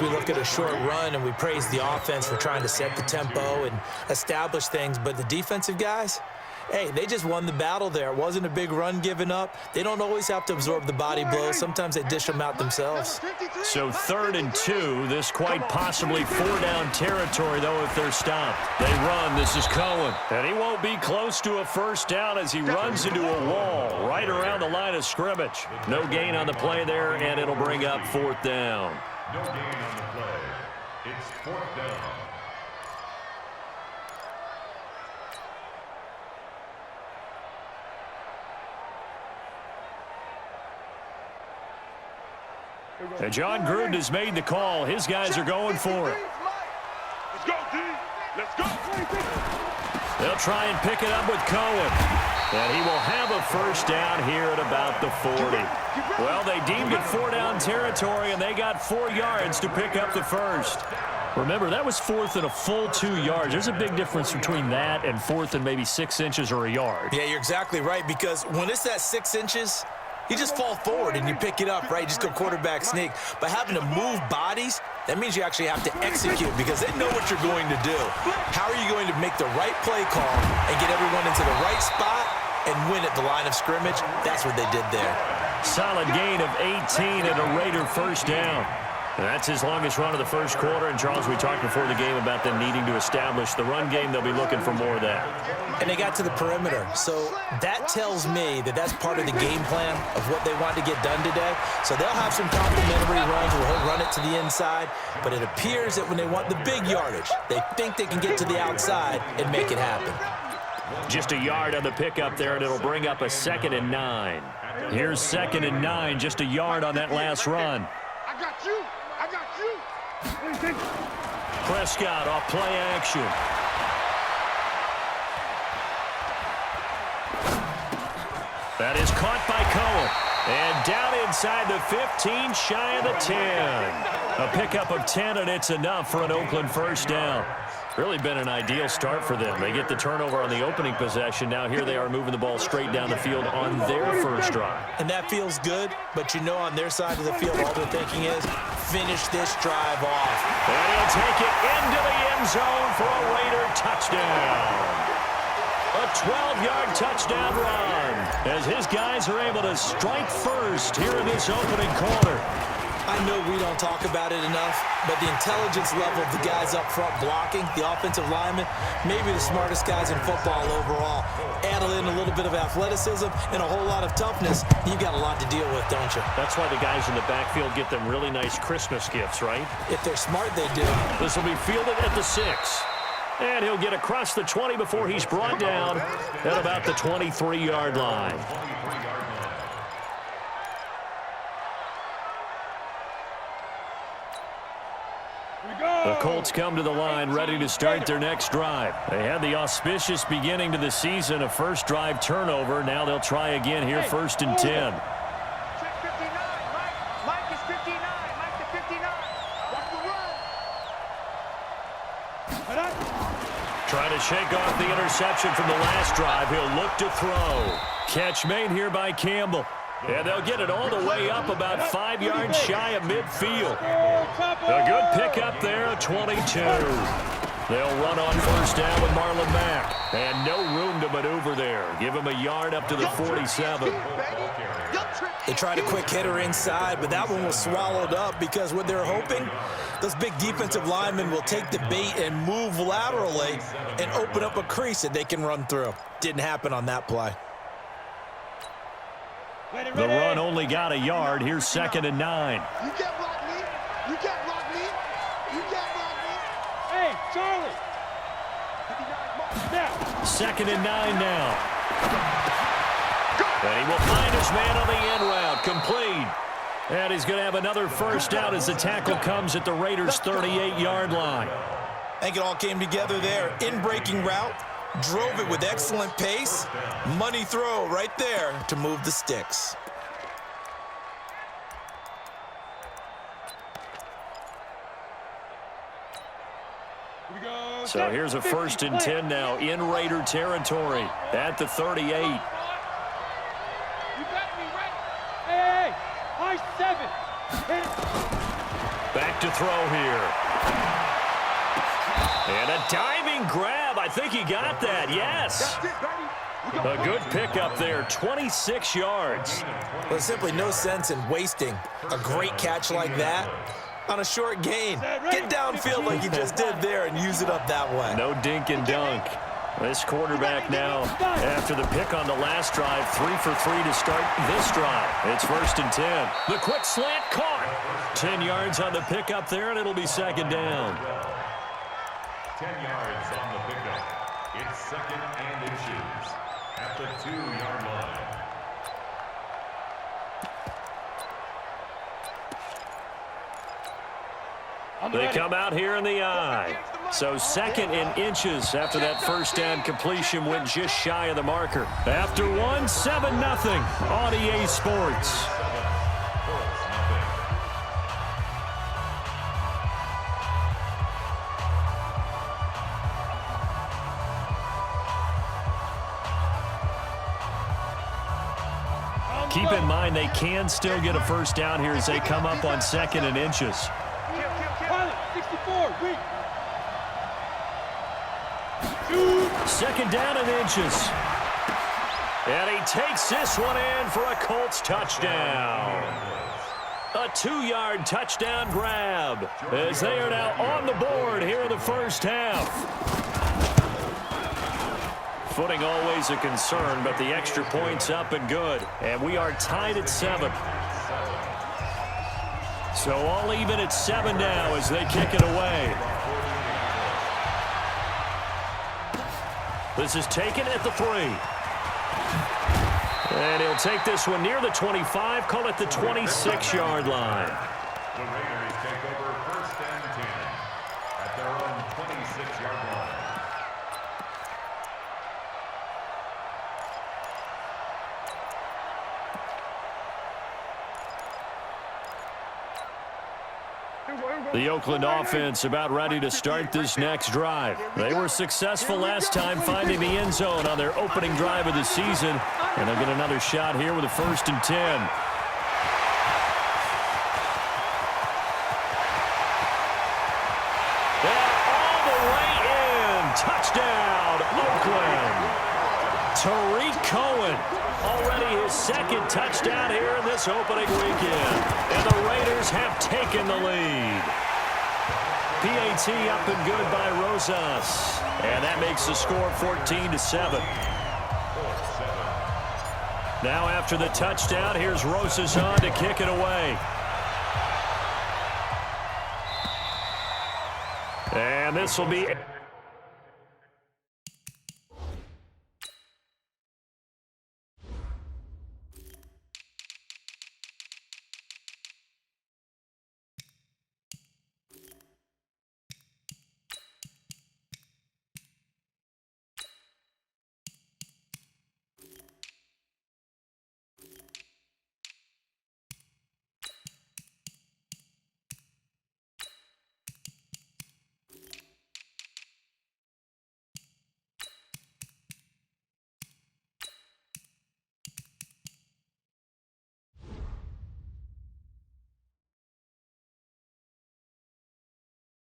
We look at a short run and we praise the offense for trying to set the tempo and establish things, but the defensive guys, hey, they just won the battle there. It wasn't a big run given up. They don't always have to absorb the body blows. Sometimes they dish them out themselves. So 3rd and 2, this quite possibly 4-down territory, though, if they're stopped. They run. This is Cohen. And he won't be close to a first down as he runs into a wall right around the line of scrimmage. No gain on the play there, and it'll bring up 4th down. No gain on the play. It's 4th down. And John Gruden has made the call. His guys are going for it. Let's go, D. Let's go. They'll try and pick it up with Cohen. And he will have a first down here at about the 40. Well, they deemed it 4-down territory, and they got 4 yards to pick up the first. Remember, that was 4th and a full 2 yards. There's a big difference between that and 4th and maybe 6 inches or a yard. Yeah, you're exactly right, because when it's that 6 inches, you just fall forward and you pick it up, right? You just go quarterback sneak. But having to move bodies, that means you actually have to execute because they know what you're going to do. How are you going to make the right play call and get everyone into the right spot and win at the line of scrimmage? That's what they did there. Solid gain of 18 and a Raider first down. And that's his longest run of the first quarter. And, Charles, we talked before the game about them needing to establish the run game. They'll be looking for more of that. And they got to the perimeter. So that tells me that that's part of the game plan of what they want to get done today. So they'll have some complimentary runs where he'll run it to the inside. But it appears that when they want the big yardage, they think they can get to the outside and make it happen. Just a yard on the pickup there, and it'll bring up a 2nd and 9. Here's 2nd and 9, just a yard on that last run. I got you. I got you. Prescott off play action. That is caught by Cohen. And down inside the 15, shy of the 10. A pickup of 10, and it's enough for an Oakland first down. Really been an ideal start for them. They get the turnover on the opening possession. Now here they are moving the ball straight down the field on their first drive. And that feels good, but you know on their side of the field, all they're thinking is finish this drive off. And he'll take it into the end zone for a Raider touchdown. A 12-yard touchdown run as his guys are able to strike first here in this opening quarter. I know we don't talk about it enough, but the intelligence level of the guys up front blocking, the offensive linemen, maybe the smartest guys in football overall. Add in a little bit of athleticism and a whole lot of toughness, you've got a lot to deal with, don't you? That's why the guys in the backfield get them really nice Christmas gifts, right? If they're smart, they do. This will be fielded at the 6. And he'll get across the 20 before he's brought down at about the 23-yard line. The Colts come to the line ready to start their next drive. They had the auspicious beginning to the season, a first drive turnover. Now they'll try again here, 1st and 10. Check 59. Mike is 59. Mike to 59. Watch the run. Trying to shake off the interception from the last drive. He'll look to throw. Catch made here by Campbell. And they'll get it all the way up about 5 yards shy of midfield. A good pickup there, 22. They'll run on first down with Marlon Mack. And no room to maneuver there. Give him a yard up to the 47. They tried a quick hitter inside, but that one was swallowed up because what they're hoping, those big defensive linemen will take the bait and move laterally and open up a crease that they can run through. Didn't happen on that play. The run only got a yard. Here's 2nd and 9. You can't block me. You can't block me. You can't block me. Hey, Charlie. Now. 2nd and 9 now. And he will find his man on the end route. Complete. And he's going to have another first down as the tackle comes at the Raiders' 38-yard line. I think it all came together there. In-breaking route. Drove it with excellent pace. Money throw right there to move the sticks. So here's a 1st and 10 now in Raider territory at the 38. You got me right. Hey, I 7. Back to throw here. And a diving grab. I think he got that. Yes. A good pickup there. 26 yards. There's simply no sense in wasting a great catch like that on a short gain. Get downfield like you just did there and use it up that way. No dink and dunk. This quarterback now, after the pick on the last drive, 3 for 3 to start this drive. It's 1st and 10. The quick slant caught. 10 yards on the pickup there, and it'll be 2nd down. 10 yards on the pickup. It's 2nd and inches at the 2-yard line. They come out here in the eye. So 2nd and inches after that first down completion went just shy of the marker. After one, 7-0 on EA Sports. Keep in mind they can still get a first down here as they come up on 2nd and inches. 2nd down and inches. And he takes this one in for a Colts touchdown. A 2-yard touchdown grab as they are now on the board here in the first half. Footing always a concern, but the extra point's up and good. And we are tied at 7. So all even at 7 now as they kick it away. This is taken at the 3. And he'll take this one near the 25, call it the 26-yard line. The Raiders take over 1st and 10 at their own 26-yard line. The Oakland offense about ready to start this next drive. They were successful last time finding the end zone on their opening drive of the season, and they'll get another shot here with a 1st and 10. And all the way in. Touchdown, Oakland. Tariq Cohen, already his 2nd touchdown here in this opening weekend. And the Raiders have taken the lead. PAT up and good by Rosas. And that makes the score 14-7. Now after the touchdown, here's Rosas on to kick it away. And this will be...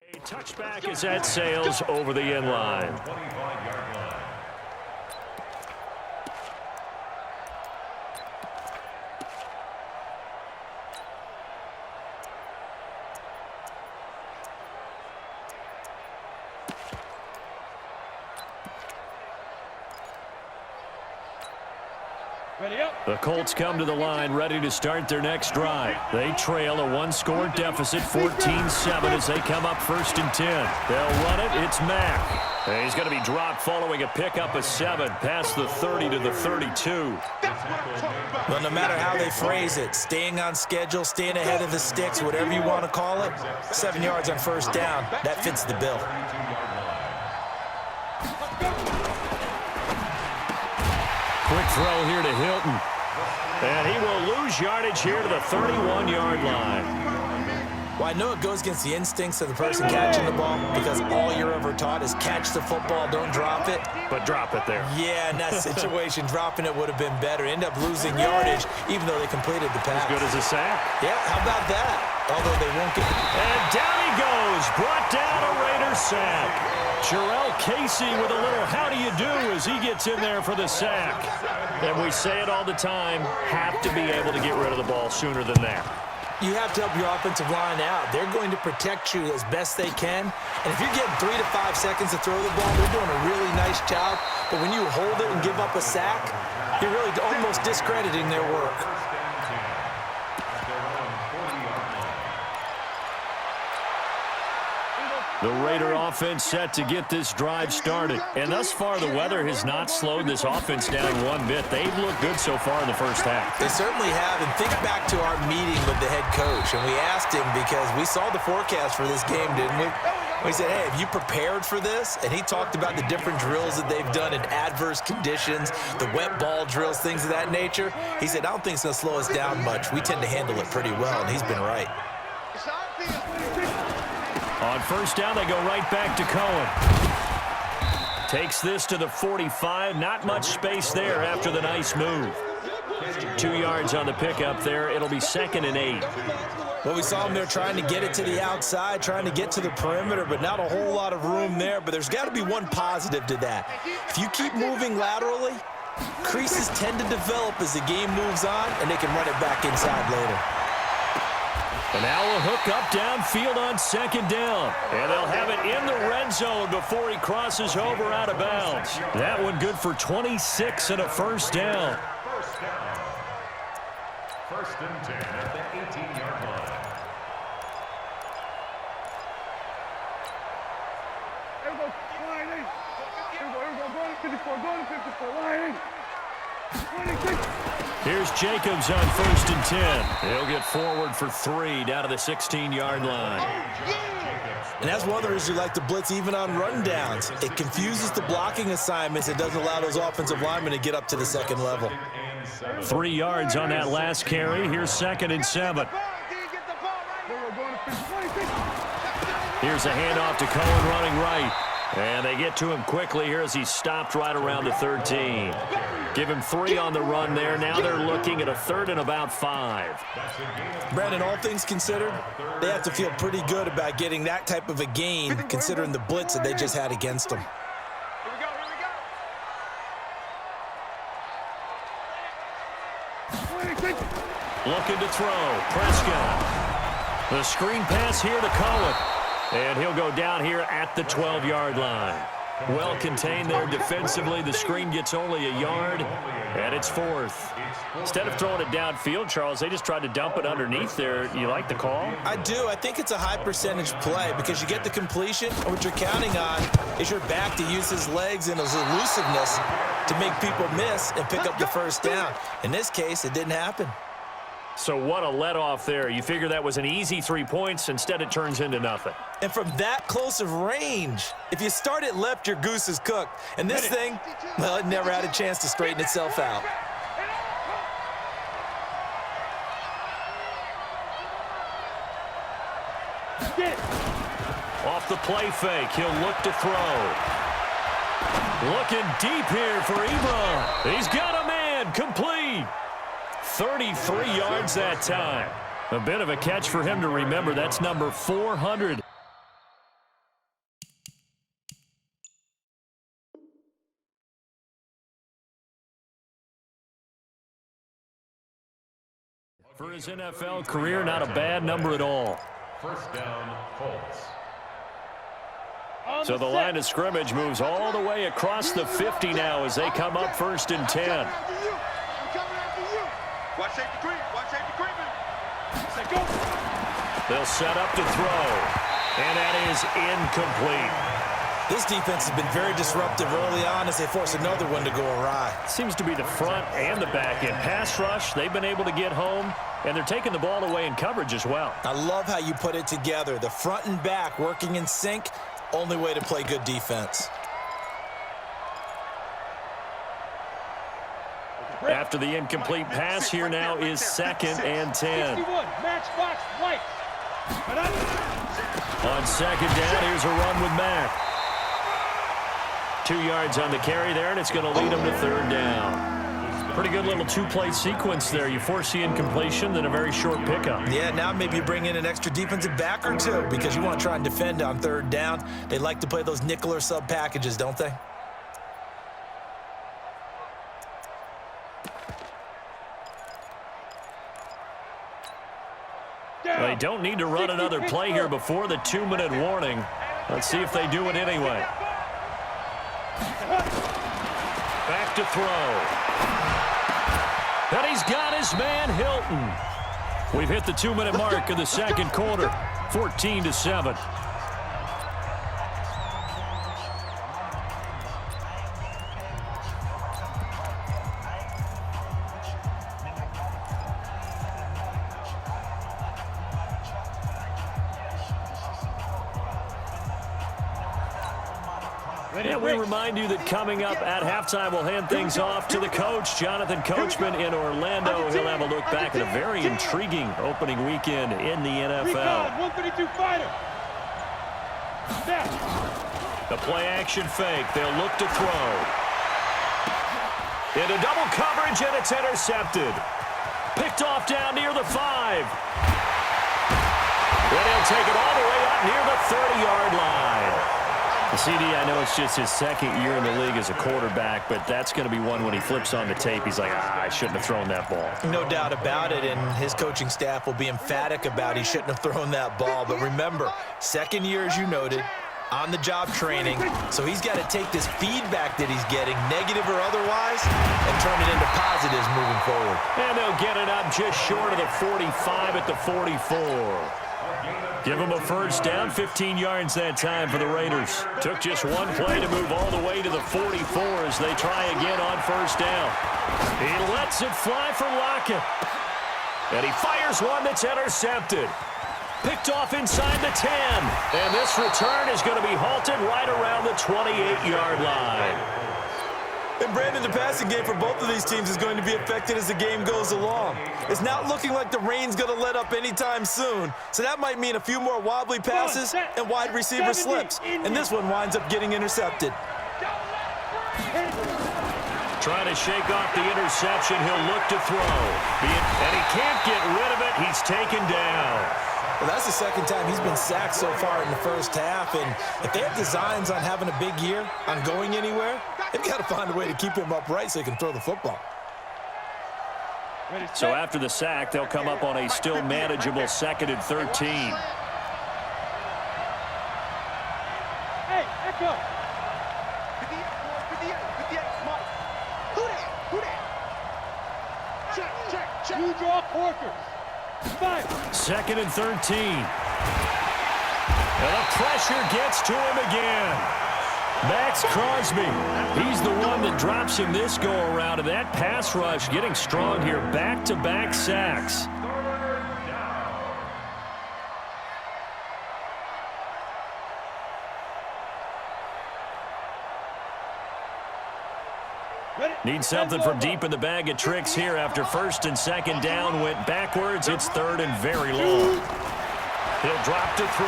A touchback is at Sales over the end line. 25-yard line. The Colts come to the line ready to start their next drive. They trail a one-score deficit, 14-7, as they come up 1st and 10. They'll run it. It's Mack. And he's going to be dropped following a pickup of 7 past the 30 to the 32. Well, no matter how they phrase it, staying on schedule, staying ahead of the sticks, whatever you want to call it, 7 yards on 1st down, that fits the bill. Quick throw here to Hilton. And he will lose yardage here to the 31-yard line. Well, I know it goes against the instincts of the person catching the ball because all you're ever taught is catch the football, don't drop it. But drop it there. Yeah, in that situation, dropping it would have been better. End up losing yardage even though they completed the pass. As good as a sack. Yeah, how about that? although they won't get... And down he goes, brought down a Raider sack. Jarrell Casey with a little how do you do as he gets in there for the sack. And we say it all the time, have to be able to get rid of the ball sooner than that. You have to help your offensive line out. They're going to protect you as best they can. And if you're getting 3 to 5 seconds to throw the ball, they're doing a really nice job. But when you hold it and give up a sack, you're really almost discrediting their work. The Raider offense set to get this drive started. And thus far, the weather has not slowed this offense down one bit. They've looked good so far in the first half. They certainly have. And think back to our meeting with the head coach. And we asked him, because we saw the forecast for this game, didn't we? We said, hey, have you prepared for this? And he talked about the different drills that they've done in adverse conditions, the wet ball drills, things of that nature. He said, I don't think it's going to slow us down much. We tend to handle it pretty well, and he's been right. On first down, they go right back to Cohen. Takes this to the 45. Not much space there after the nice move. 2 yards on the pickup there. It'll be 2nd and 8. Well, we saw him there trying to get it to the outside, trying to get to the perimeter, but not a whole lot of room there. But there's got to be one positive to that. If you keep moving laterally, creases tend to develop as the game moves on, and they can run it back inside later. And now a hook up downfield on 2nd down. And they'll have it in the red zone before he crosses over out of bounds. That one good for 26 and a first down. First and 10 at the 18-yard line. Here we go, lining. Here we go, go to 54, lining. 26. Here's Jacobs on 1st and 10. He'll get forward for 3 down to the 16-yard line. And that's one of the reasons you like to blitz even on rundowns. It confuses the blocking assignments. It doesn't allow those offensive linemen to get up to the second level. 3 yards on that last carry. Here's 2nd and 7. Here's a handoff to Cohen running right. And they get to him quickly here as he stopped right around the 13. Give him 3 on the run there. Now they're looking at a 3rd and about 5. Brandon, all things considered, they have to feel pretty good about getting that type of a gain, considering the blitz that they just had against them. Looking to throw. Prescott. The screen pass here to Cohen. And he'll go down here at the 12-yard line. Well contained there defensively. The screen gets only a yard, and it's 4th. Instead of throwing it downfield, Charles, they just tried to dump it underneath there. You like the call? I do. I think it's a high percentage play because you get the completion, and what you're counting on is your back to use his legs and his elusiveness to make people miss and pick up the first down. In this case, it didn't happen. So what a let-off there. You figure that was an easy 3 points. Instead, it turns into nothing. And from that close of range, if you start it left, your goose is cooked. And this thing, well, it never had a chance to straighten itself out. Off the play fake, he'll look to throw. Looking deep here for Ebron. He's got a man, complete. 33 yards that time. A bit of a catch for him to remember. That's number 400. For his NFL career, not a bad number at all. First down, Colts. So the line of scrimmage moves all the way across the 50 now as they come up 1st and 10. Watch safety creep. Watch safety creeping. Let's go. They'll set up to throw. And that is incomplete. This defense has been very disruptive early on as they force another one to go awry. Seems to be the front and the back end. Pass rush, they've been able to get home, and they're taking the ball away in coverage as well. I love how you put it together. The front and back working in sync, only way to play good defense. After the incomplete pass, here now is 2nd and 10. Matchbox white. On 2nd down, here's a run with Mack. 2 yards on the carry there, and it's going to lead him to 3rd down. Pretty good little two-play sequence there. You force the incompletion, then a very short pickup. Yeah, now maybe you bring in an extra defensive back or two because you want to try and defend on third down. They like to play those nickel or sub packages, don't they? They don't need to run another play here before the 2-minute warning. Let's see if they do it anyway. Back to throw. And he's got his man, Hilton. We've hit the 2-minute mark of the second quarter, 14-7. And we remind you that coming up at halftime, we'll hand things off to the coach, Jonathan Coachman in Orlando. He'll have a look back at a very intriguing opening weekend in the NFL. 132 fighter. The play action fake. They'll look to throw. Into double coverage, and it's intercepted. Picked off down near the 5. And he'll take it all the way up near the 30-yard line. CD, I know it's just his second year in the league as a quarterback, but that's going to be one when he flips on the tape. He's like, I shouldn't have thrown that ball. No doubt about it, and his coaching staff will be emphatic about he shouldn't have thrown that ball. But remember, second year, as you noted, on-the-job training, so he's got to take this feedback that he's getting, negative or otherwise, and turn it into positives moving forward. And they'll get it up just short of the 45 at the 44. Give them a first down, 15 yards that time for the Raiders. Took just one play to move all the way to the 44 as they try again on first down. He lets it fly for Lockett. And he fires one that's intercepted. Picked off inside the 10. And this return is going to be halted right around the 28-yard line. And Brandon, the passing game for both of these teams is going to be affected as the game goes along. It's not looking like the rain's going to let up anytime soon, so that might mean a few more wobbly passes and wide receiver slips, and this one winds up getting intercepted. Trying to shake off the interception, he'll look to throw. And he can't get rid of it. He's taken down. Well, that's the second time he's been sacked so far in the first half, and if they have designs on having a big year, on going anywhere, they've got to find a way to keep him upright so he can throw the football. So after the sack, they'll come up on a still manageable 2nd and 13. Hey, echo. Check. You draw Porker. 2nd and 13. And the pressure gets to him again. Max Crosby, he's the one that drops him this go-around, and that pass rush getting strong here. Back-to-back sacks. Need something from deep in the bag of tricks here after 1st and 2nd down went backwards. It's 3rd and very long. He'll drop to throw.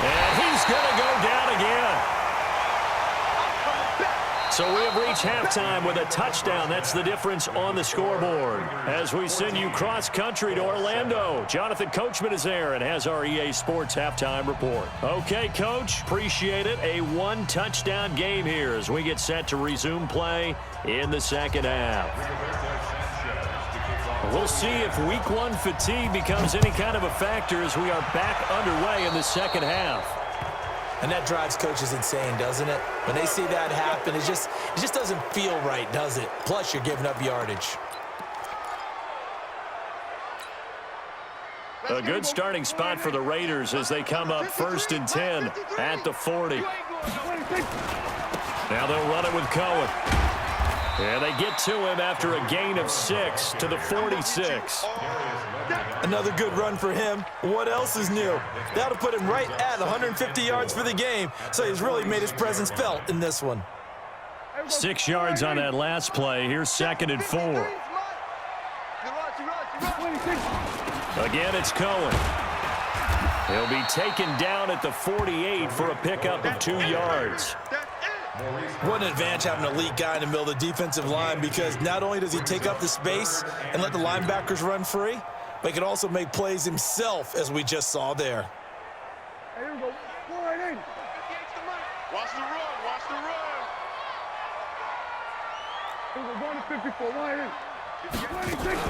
And he's going to go down again. So we have reached halftime with a touchdown. That's the difference on the scoreboard. As we send you cross-country to Orlando, Jonathan Coachman is there and has our EA Sports halftime report. Okay, Coach, appreciate it. A one-touchdown game here as we get set to resume play in the second half. We'll see if Week 1 fatigue becomes any kind of a factor as we are back underway in the second half. And that drives coaches insane, doesn't it? When they see that happen, it just doesn't feel right, does it? Plus, you're giving up yardage. A good starting spot for the Raiders as they come up 1st and 10 at the 40. Now they'll run it with Cohen. And they get to him after a gain of 6 to the 46. Another good run for him. What else is new? That'll put him right at 150 yards for the game, so he's really made his presence felt in this one. 6 yards on that last play. Here's 2nd and 4. Again, it's Cohen. He'll be taken down at the 48 for a pickup of 2 yards. What an advantage having an elite guy in the middle of the defensive line, because not only does he take up the space and let the linebackers run free, but he can also make plays himself, as we just saw there. Hey, here we go. Line in. Watch the run. Watch the run. Here we go. Going to 54. Line in. 26.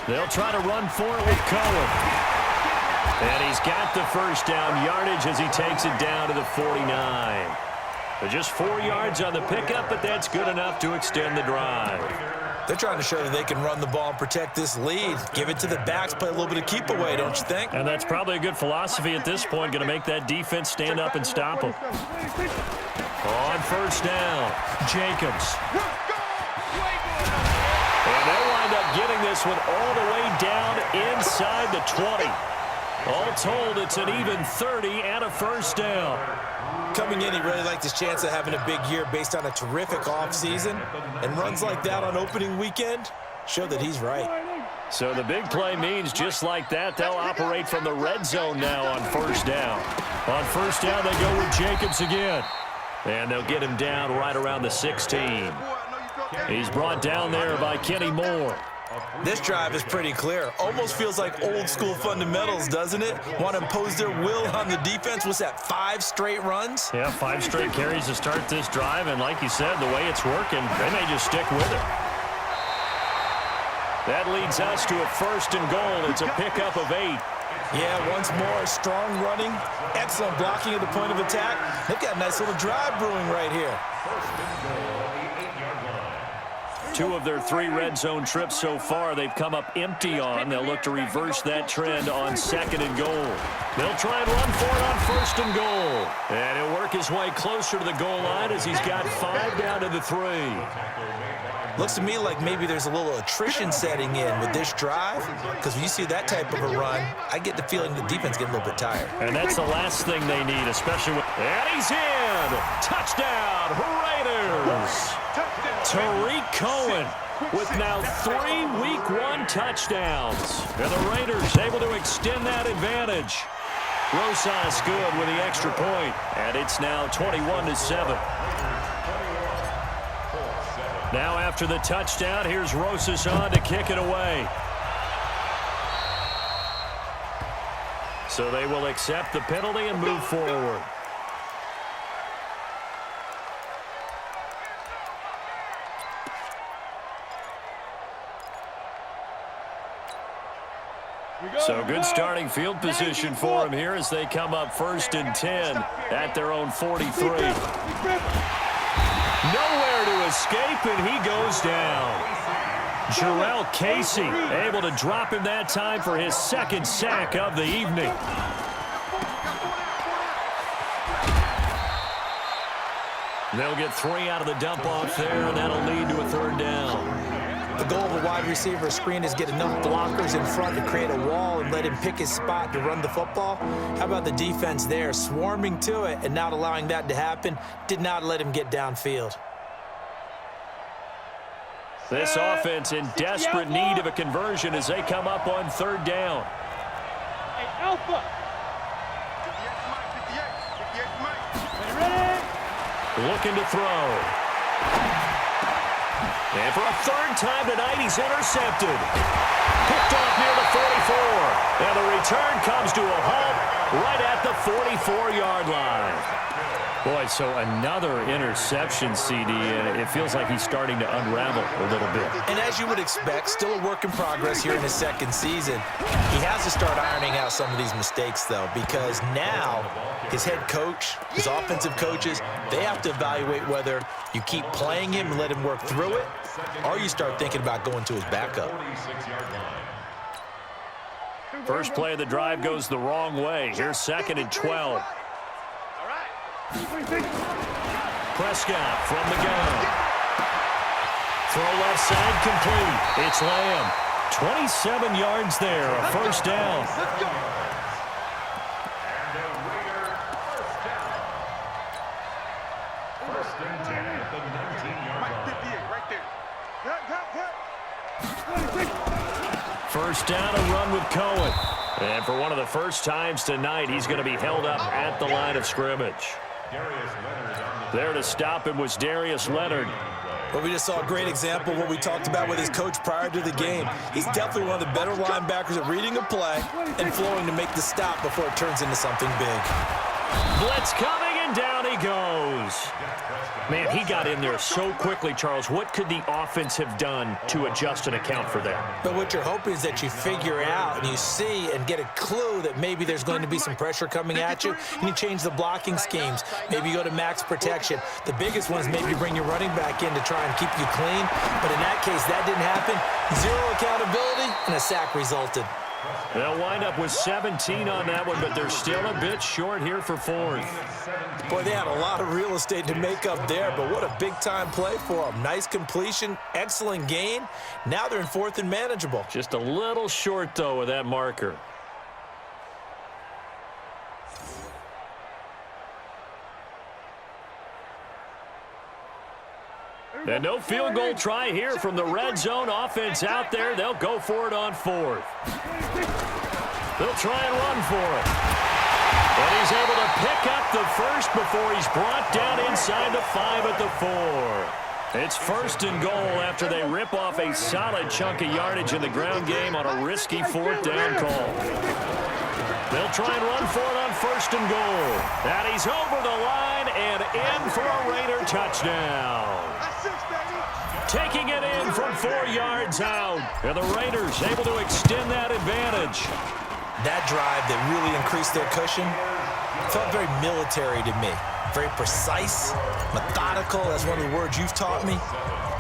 They'll try to run for it with Cohen. And he's got the first down yardage as he takes it down to the 49. But just 4 yards on the pickup, but that's good enough to extend the drive. They're trying to show that they can run the ball and protect this lead. Give it to the backs, play a little bit of keep away, don't you think? And that's probably a good philosophy at this point, going to make that defense stand up and stop them. On first down, Jacobs. And they'll wind up getting this one all the way down inside the 20. All told, it's an even 30 and a first down. Coming in, he really liked his chance of having a big year based on a terrific offseason. And runs like that on opening weekend show that he's right. So the big play means just like that, they'll operate from the red zone now on first down. On first down, they go with Jacobs again. And they'll get him down right around the 16. He's brought down there by Kenny Moore. This drive is pretty clear. Almost feels like old school fundamentals, doesn't it? Want to impose their will on the defense. What's that, 5 straight runs? Yeah, 5 straight carries to start this drive. And like you said, the way it's working, they may just stick with it. That leads us to a first and goal. It's a pickup of 8. Yeah, once more, strong running, excellent blocking at the point of attack. They've got a nice little drive brewing right here. 2 of their 3 red zone trips so far, they've come up empty on. They'll look to reverse that trend on second and goal. They'll try and run for it on first and goal. And he'll work his way closer to the goal line as he's got 5 down to the 3. Looks to me like maybe there's a little attrition setting in with this drive, because when you see that type of a run, I get the feeling the defense getting a little bit tired. And that's the last thing they need, especially with... And he's in! Touchdown, Raiders! Tariq Cohen with now 3 Week 1 touchdowns. And the Raiders able to extend that advantage. Rosas good with the extra point. And it's now 21-7. Now after the touchdown, here's Rosas on to kick it away. So they will accept the penalty and move forward. So good starting field position for him here as they come up first and 10 at their own 43. Nowhere to escape, and he goes down. Jarrell Casey able to drop him that time for his 2nd sack of the evening. They'll get 3 out of the dump-off there, and that'll lead to a 3rd down. The goal of a wide receiver screen is get enough blockers in front to create a wall and let him pick his spot to run the football. How about the defense there, swarming to it and not allowing that to happen? Did not let him get downfield. This offense in desperate need of a conversion as they come up on 3rd down. Hey, Alpha. 58, ready? Looking to throw. And for a 3rd time tonight, he's intercepted. Picked off near the 44. And the return comes to a halt right at the 44-yard line. Boy, so another interception, CD, and it feels like he's starting to unravel a little bit. And as you would expect, still a work in progress here in his 2nd season. He has to start ironing out some of these mistakes, though, because now his head coach, his offensive coaches, they have to evaluate whether you keep playing him and let him work through it, or you start thinking about going to his backup. First play of the drive goes the wrong way. Here's 2nd and 12. Prescott from the gun. Throw left side complete. It's Lamb. 27 yards there, a 1st down. First down, a run with Cohen. And for one of the first times tonight, he's going to be held up at the line of scrimmage. There to stop him was Darius Leonard. Well, we just saw a great example of what we talked about with his coach prior to the game. He's definitely one of the better linebackers at reading a play and flowing to make the stop before it turns into something big. Blitz coming, and down he goes. Man, he got in there so quickly, Charles. What could the offense have done to adjust and account for that? But what you're hoping is that you figure out and you see and get a clue that maybe there's going to be some pressure coming at you, and you change the blocking schemes. Maybe you go to max protection. The biggest one is maybe you bring your running back in to try and keep you clean. But in that case, that didn't happen. Zero accountability, and a sack resulted. They'll wind up with 17 on that one, but they're still a bit short here for fourth. Boy, they had a lot of real estate to make up there, but what a big-time play for them. Nice completion, excellent gain. Now they're in fourth and manageable. Just a little short, though, with that marker. And no field goal try here from the red zone offense out there. They'll go for it on fourth. They'll try and run for it. And he's able to pick up the first before he's brought down inside the 5 at the 4. It's first and goal after they rip off a solid chunk of yardage in the ground game on a risky fourth down call. They'll try and run for it on first and goal. And he's over the line and in for a Raider touchdown. Taking it in from 4 yards out. And the Raiders able to extend that advantage. That drive that really increased their cushion felt very military to me. Very precise, methodical. That's one of the words you've taught me.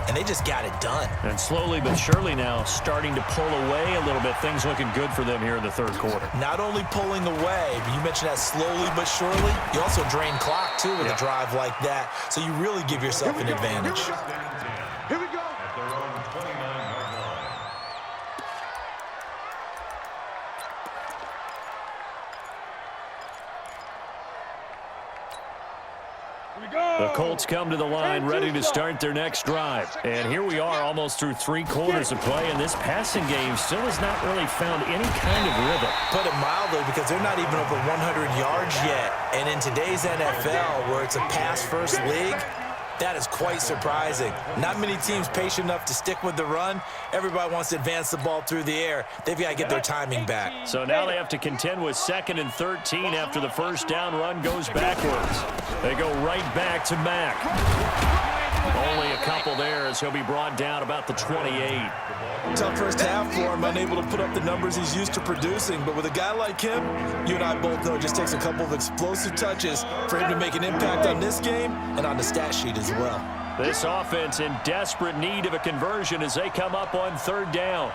And they just got it done. And slowly but surely now starting to pull away a little bit. Things looking good for them here in the third quarter. Not only pulling away, but you mentioned that slowly but surely. You also drain clock, too, with a drive like that. So you really give yourself an advantage. Here we go. At their own 29-yard line. The Colts come to the line ready to start their next drive. And here we are almost through 3 quarters of play, and this passing game still has not really found any kind of rhythm. Put it mildly, because they're not even over 100 yards yet. And in today's NFL, where it's a pass-first league, that is quite surprising. Not many teams patient enough to stick with the run. Everybody wants to advance the ball through the air. They've got to get their timing back. So now they have to contend with 2nd and 13 after the first down run goes backwards. They go right back to Mack. Only a couple there as he'll be brought down about the 28. Tough first half for him, unable to put up the numbers he's used to producing. But with a guy like him, you and I both know it just takes a couple of explosive touches for him to make an impact on this game and on the stat sheet as well. This offense in desperate need of a conversion as they come up on 3rd down.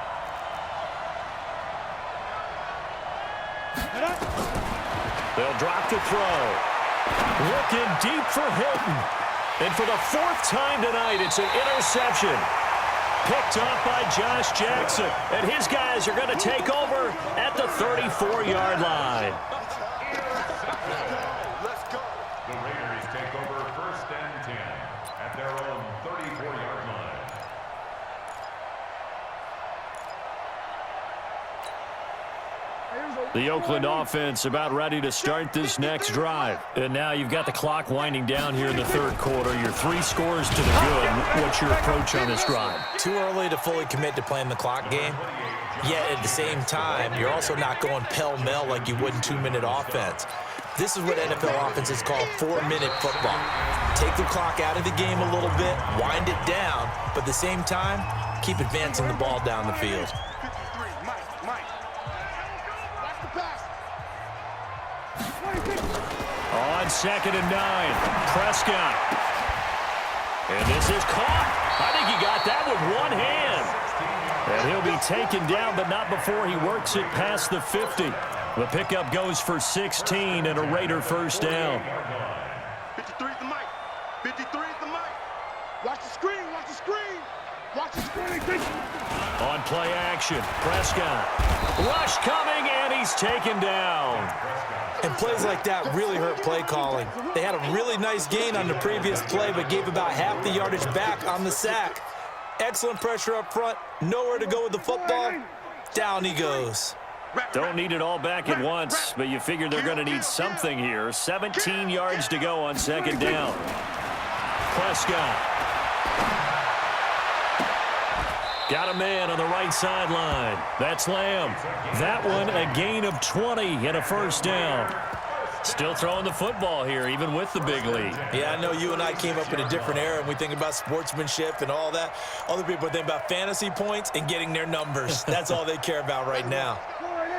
They'll drop the throw. Looking deep for Hilton. And for the 4th time tonight, it's an interception. Picked up by Josh Jackson. And his guys are going to take over at the 34-yard line. The Raiders take over 1st and 10 at their own 34-yard line. The Oakland offense about ready to start this next drive. And now you've got the clock winding down here in the 3rd quarter. You're 3 scores to the good. What's your approach on this drive? Too early to fully commit to playing the clock game. Yet at the same time, you're also not going pell-mell like you would in 2-minute offense. This is what NFL offenses call 4-minute football. Take the clock out of the game a little bit, wind it down, but at the same time, keep advancing the ball down the field. On 2nd and 9, Prescott. And this is caught. I think he got that with one hand. And he'll be taken down, but not before he works it past the 50. The pickup goes for 16 and a Raider first down. 53 at the mic. 53 at the mic. Watch the screen. Watch the screen. Watch the screen. On play action, Prescott. Rush coming, and he's taken down. And plays like that really hurt play calling. They had a really nice gain on the previous play, but gave about half the yardage back on the sack. Excellent pressure up front. Nowhere to go with the football. Down he goes. Don't need it all back at once, but you figure they're going to need something here. 17 yards to go on second down. Prescott. Got a man on the right sideline. That's Lamb. That one a gain of 20 and a first down. Still throwing the football here, even with the big lead. Yeah, I know you and I came up in a different era, and we think about sportsmanship and all that. Other people think about fantasy points and getting their numbers. That's all they care about right now.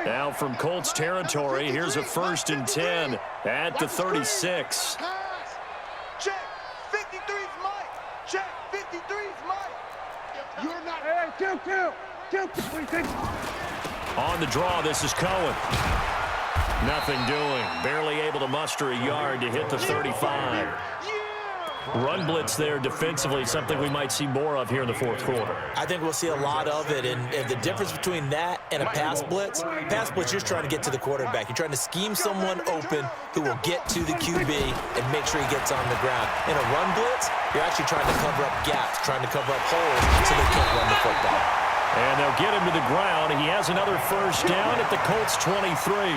Now from Colts territory, here's a 1st and 10 at the 36. Check. 53's Mike. Check. 53's Mike. You're not. Hey, kill. Please. On the draw, this is Cohen. Nothing doing. Barely able to muster a yard to hit the 35. Run blitz there defensively, something we might see more of here in the fourth quarter. I think we'll see a lot of it, and the difference between that and a pass blitz, you're trying to get to the quarterback. You're trying to scheme someone open who will get to the QB and make sure he gets on the ground. In a run blitz, you're actually trying to cover up gaps, trying to cover up holes so they can't run the football. And they'll get him to the ground. He has another first down at the Colts 23.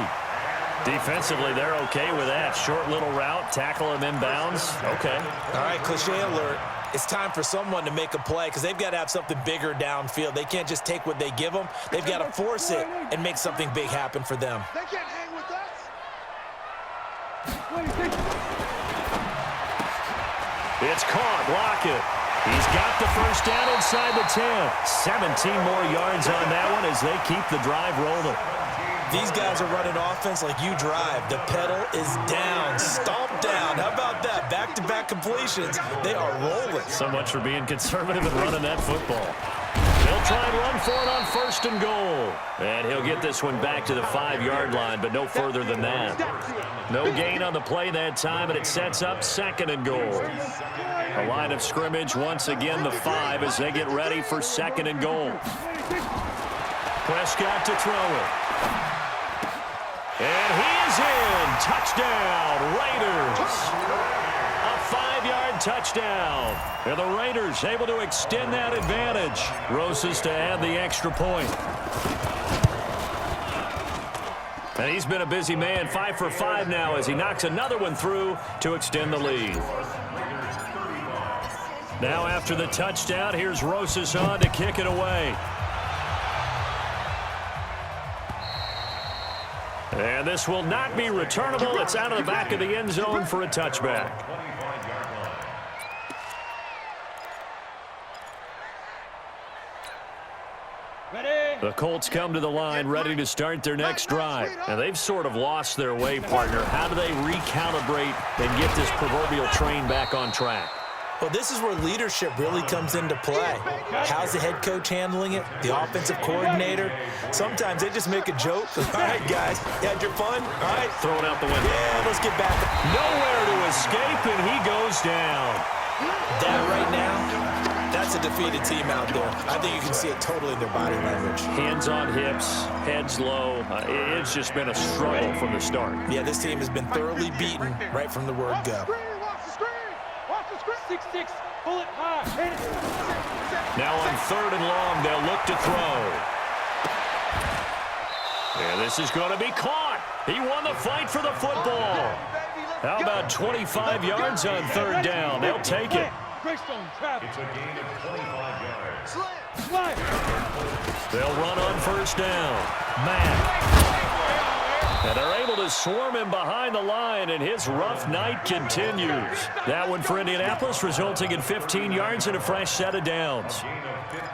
Defensively, they're okay with that. Short little route, tackle him inbounds. Okay. All right, cliche alert. It's time for someone to make a play because they've got to have something bigger downfield. They can't just take what they give them. They've got to force it and make something big happen for them. They can't hang with us. It's caught. Lockett. He's got the first down inside the 10. 17 more yards on that one as they keep the drive rolling. These guys are running offense like you drive. The pedal is down, stomped down. How about that? Back-to-back completions. They are rolling. So much for being conservative and running that football. They'll try and run for it on 1st and goal. And he'll get this one back to the 5-yard line, but no further than that. No gain on the play that time, and it sets up 2nd and goal. A line of scrimmage, once again, the 5 as they get ready for 2nd and goal. Prescott to throw it. And he is in. Touchdown, Raiders. A 5-yard touchdown. And the Raiders able to extend that advantage. Rosas to add the extra point. And he's been a busy man, 5 for 5 now as he knocks another one through to extend the lead. Now after the touchdown, here's Rosas on to kick it away. And this will not be returnable. It's out of the back of the end zone for a touchback. The Colts come to the line ready to start their next drive. And they've sort of lost their way, partner. How do they recalibrate and get this proverbial train back on track? Well, this is where leadership really comes into play. How's the head coach handling it? The offensive coordinator? Sometimes they just make a joke. All right, guys, you had your fun? All right. Throw it out the window. Yeah, let's get back. Nowhere to escape, and he goes down. That right now, that's a defeated team out there. I think you can see it totally in their body language. Hands on hips, heads low. It's just been a struggle from the start. Yeah, this team has been thoroughly beaten right from the word go. 6-6, pull it high. Now on 3rd and long, they'll look to throw. And this is going to be caught. He won the fight for the football. How about 25 yards on 3rd down? They'll take it. It's a gain of 25 yards. They'll run on 1st down. Matt. And they're able to swarm him behind the line, and his rough night continues. That one for Indianapolis, resulting in 15 yards and a fresh set of downs.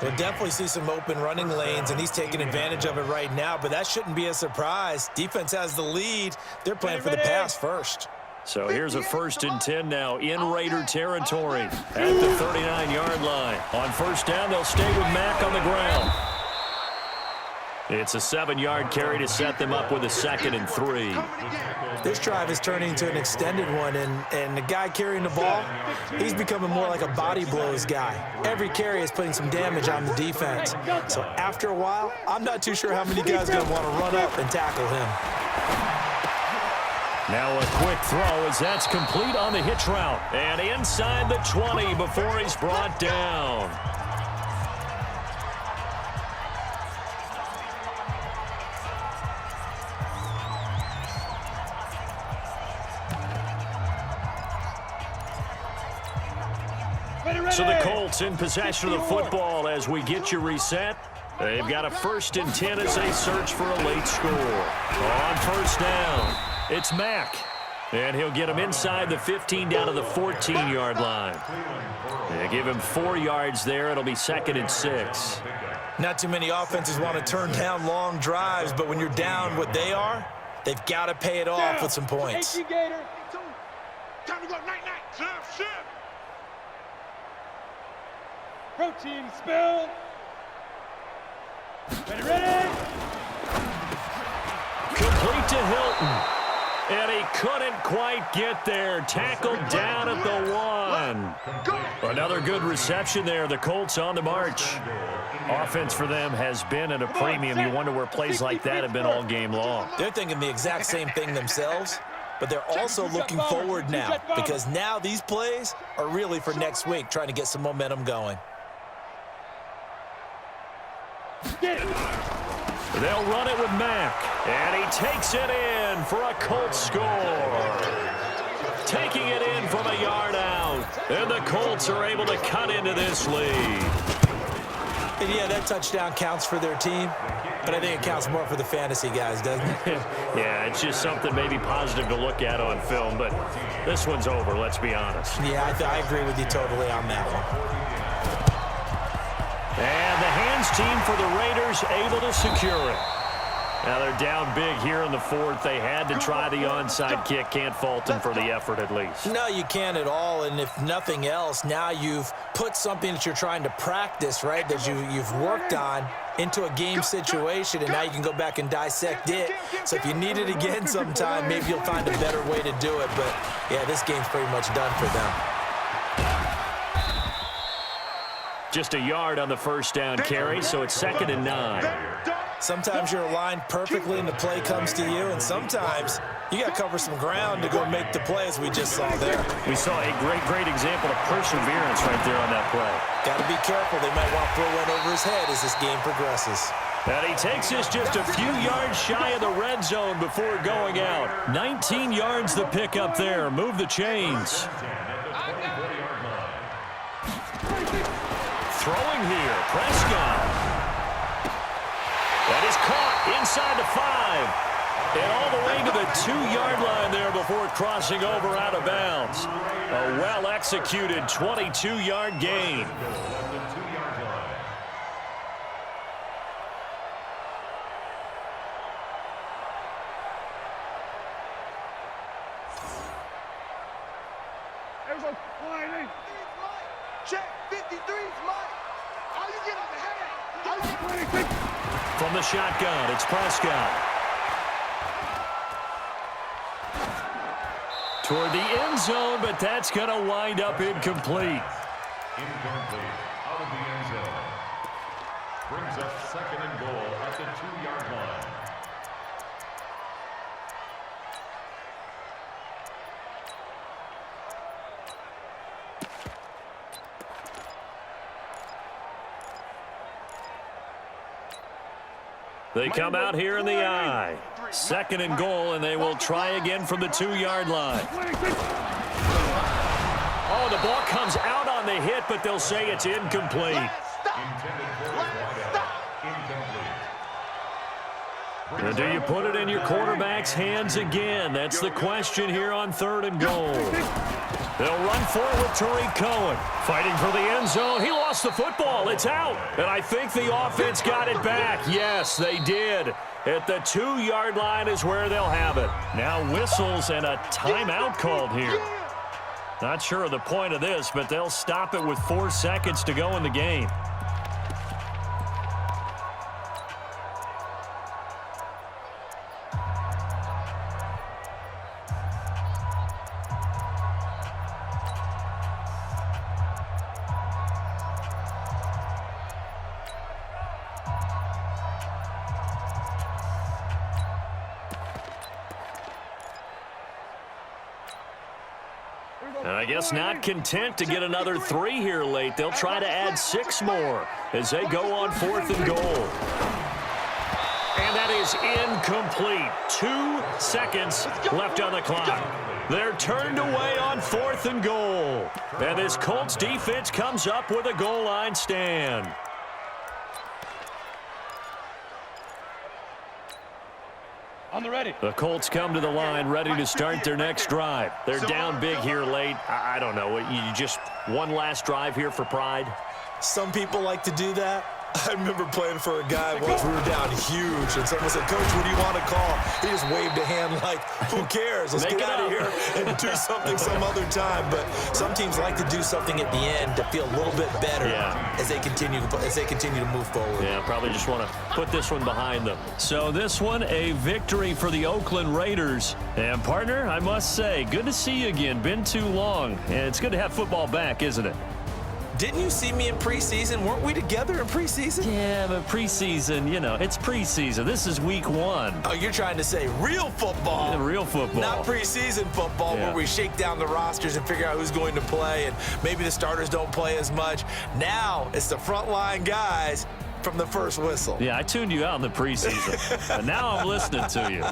We'll definitely see some open running lanes, and he's taking advantage of it right now, but that shouldn't be a surprise. Defense has the lead. They're playing for the pass first. So here's a 1st and 10 now in Raider territory at the 39-yard line. On 1st down, they'll stay with Mack on the ground. It's a 7-yard carry to set them up with a 2nd and 3. This drive is turning into an extended one, and the guy carrying the ball, he's becoming more like a body blows guy. Every carry is putting some damage on the defense. So after a while, I'm not too sure how many guys are going to want to run up and tackle him. Now a quick throw as that's complete on the hitch route. And inside the 20 before he's brought down. So the Colts in possession of the football as we get you reset. They've got a 1st and 10 as they search for a late score. On 1st down, it's Mack. And he'll get him inside the 15 down to the 14-yard line. They give him 4 yards there. It'll be 2nd and 6. Not too many offenses want to turn down long drives, but when you're down what they are, they've got to pay it off with some points. Time to go night-night. Shift. Protein spill. Ready. Complete to Hilton. And he couldn't quite get there. Tackled down at the 1. Another good reception there. The Colts on the march. Offense for them has been at a premium. You wonder where plays like that have been all game long. They're thinking the exact same thing themselves, but they're also looking forward now because now these plays are really for next week, trying to get some momentum going. They'll run it with Mack, and he takes it in for a Colts score. Taking it in from a yard out, and the Colts are able to cut into this lead. And yeah, that touchdown counts for their team, but I think it counts more for the fantasy guys, doesn't it? Yeah, it's just something maybe positive to look at on film, but this one's over, let's be honest. Yeah, I agree with you totally on that one. And the hands team for the Raiders able to secure it. Now they're down big here in the 4th. They had to try the onside kick. Can't fault them for the effort at least. No, you can't at all. And if nothing else, now you've put something that you're trying to practice, right, that you've worked on into a game situation, and now you can go back and dissect it. So if you need it again sometime, maybe you'll find a better way to do it. But, yeah, this game's pretty much done for them. Just a yard on the 1st down carry, so it's 2nd and 9. Sometimes you're aligned perfectly and the play comes to you, and sometimes you got to cover some ground to go make the play, as we just saw there. We saw a great example of perseverance right there on that play. Got to be careful. They might want to throw one over his head as this game progresses. And he takes us just a few yards shy of the red zone before going out. 19 yards the pick up there. Move the chains. Throwing here, Prescott. That is caught inside the 5. And all the way to the 2-yard line there before crossing over out of bounds. A well-executed 22-yard gain. Everybody, line in. Check 53's Mike. How you get out the head? How you get From the shotgun, it's Prescott. Toward the end zone, but that's going to wind up incomplete. Incomplete. Out of the end zone. Brings up 2nd and goal at the 2-yard line. They come out here in the I. 2nd and goal, and they will try again from the 2-yard line. Oh, the ball comes out on the hit, but they'll say it's incomplete. Now, do you put it in your quarterback's hands again? That's the question here on 3rd and goal. They'll run for it with Tariq Cohen. Fighting for the end zone. He lost the football. It's out. And I think the offense got it back. Yes, they did. At the 2-yard line is where they'll have it. Now whistles and a timeout called here. Not sure of the point of this, but they'll stop it with 4 seconds to go in the game. And I guess not content to get another 3 here late. They'll try to add 6 more as they go on 4th and goal. And that is incomplete. 2 seconds left on the clock. They're turned away on 4th and goal. And this Colts defense comes up with a goal line stand. On the ready. The Colts come to the line ready to start their next drive. They're down big here late. I don't know. You just one last drive here for pride? Some people like to do that. I remember playing for a guy once. We were down huge, and someone said, "Coach, what do you want to call?" He just waved a hand like, "Who cares? Let's get out of here and do something some other time." But some teams like to do something at the end to feel a little bit better as they continue to move forward. Yeah, probably just want to put this one behind them. So this one, a victory for the Oakland Raiders. And partner, I must say, good to see you again. Been too long, and it's good to have football back, isn't it? Didn't you see me in preseason? Weren't we together in preseason? Yeah, but preseason, you know, it's preseason. This is week 1. Oh, you're trying to say real football. Yeah, real football. Not preseason football where we shake down the rosters and figure out who's going to play, and maybe the starters don't play as much. Now it's the frontline guys from the first whistle. Yeah, I tuned you out in the preseason, but now I'm listening to you.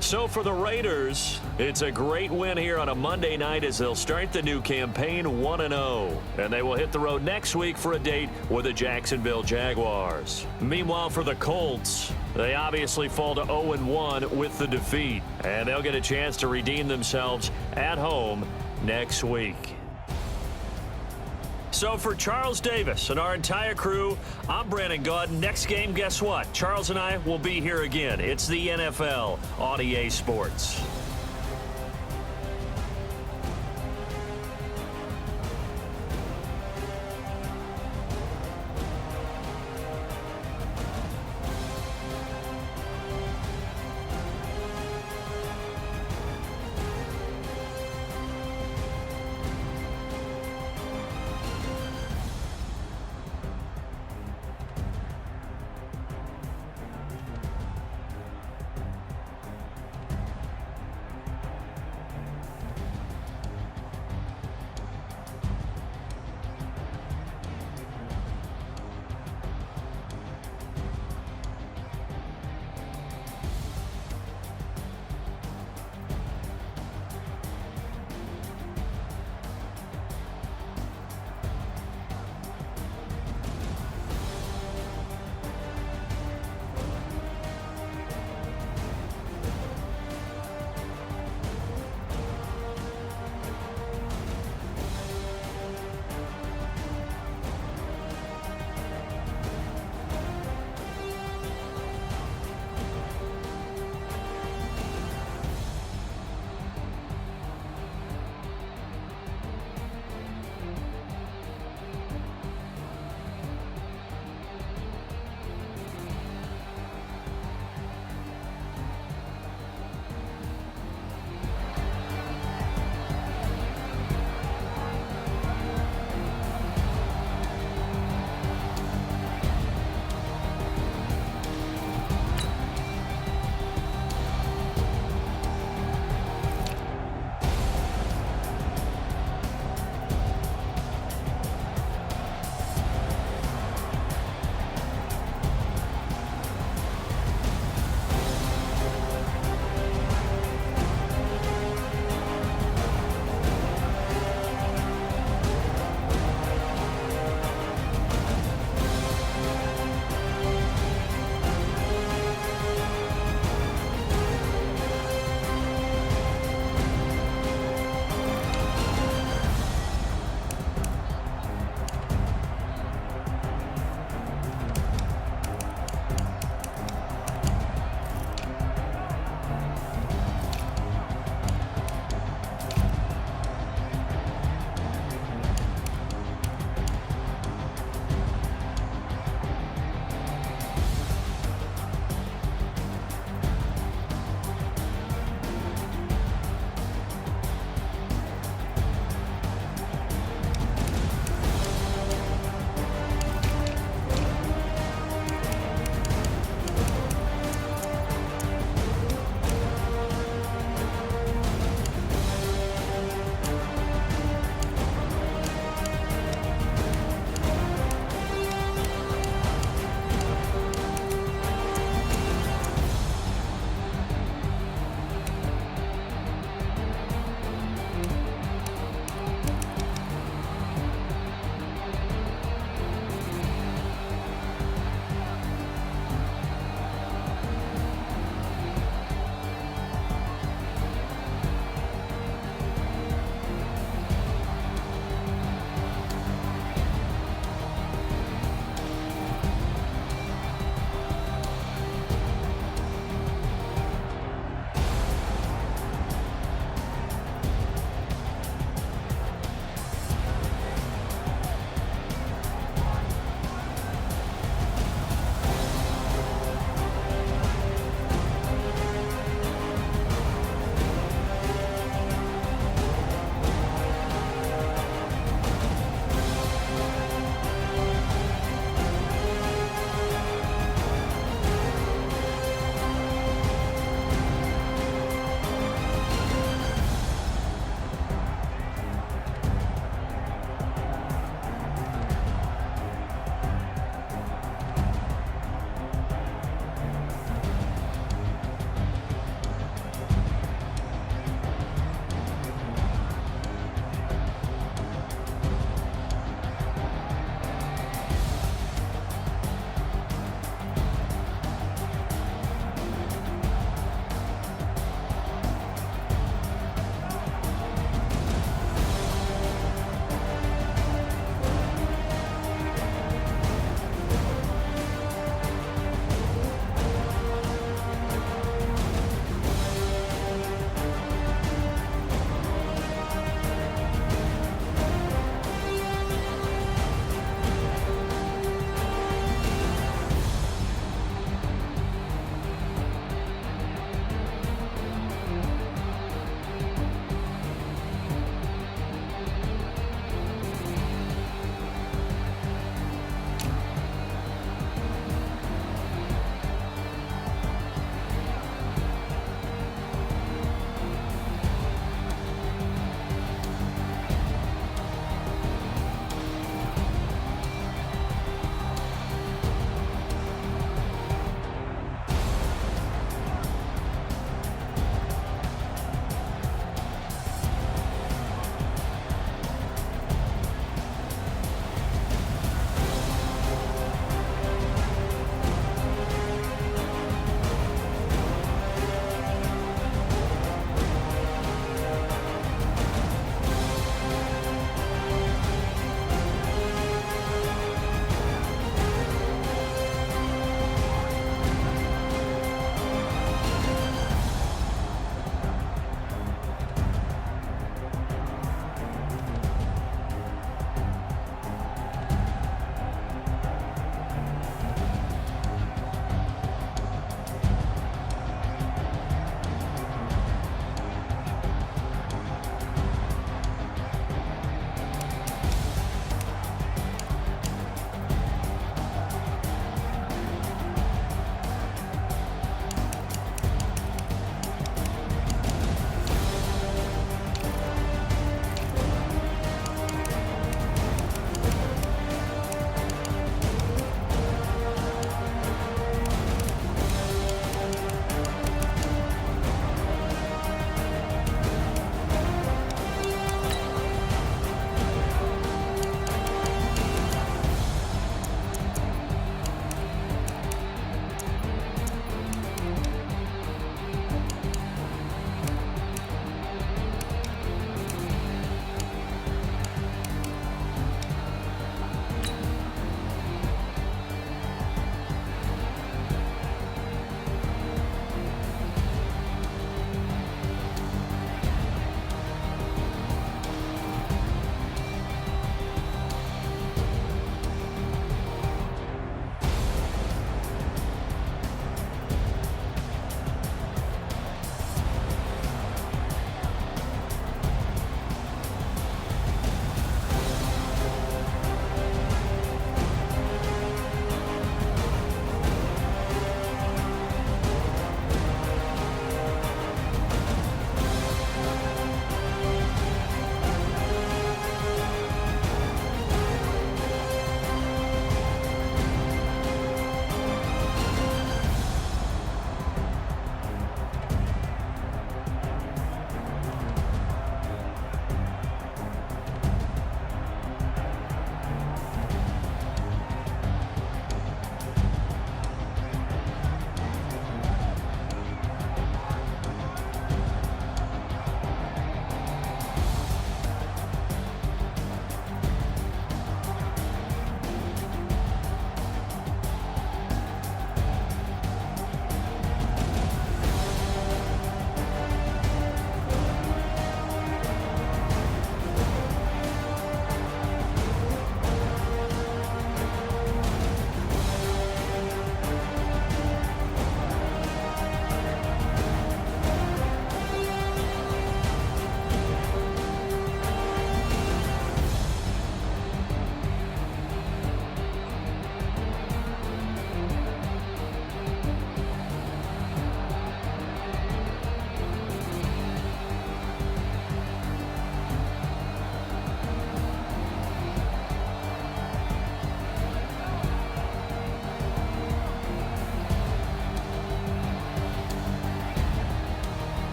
So for the Raiders, it's a great win here on a Monday night as they'll start the new campaign 1-0. And they will hit the road next week for a date with the Jacksonville Jaguars. Meanwhile, for the Colts, they obviously fall to 0-1 with the defeat. And they'll get a chance to redeem themselves at home next week. So for Charles Davis and our entire crew, I'm Brandon Gaudin. Next game, guess what? Charles and I will be here again. It's the NFL on EA Sports.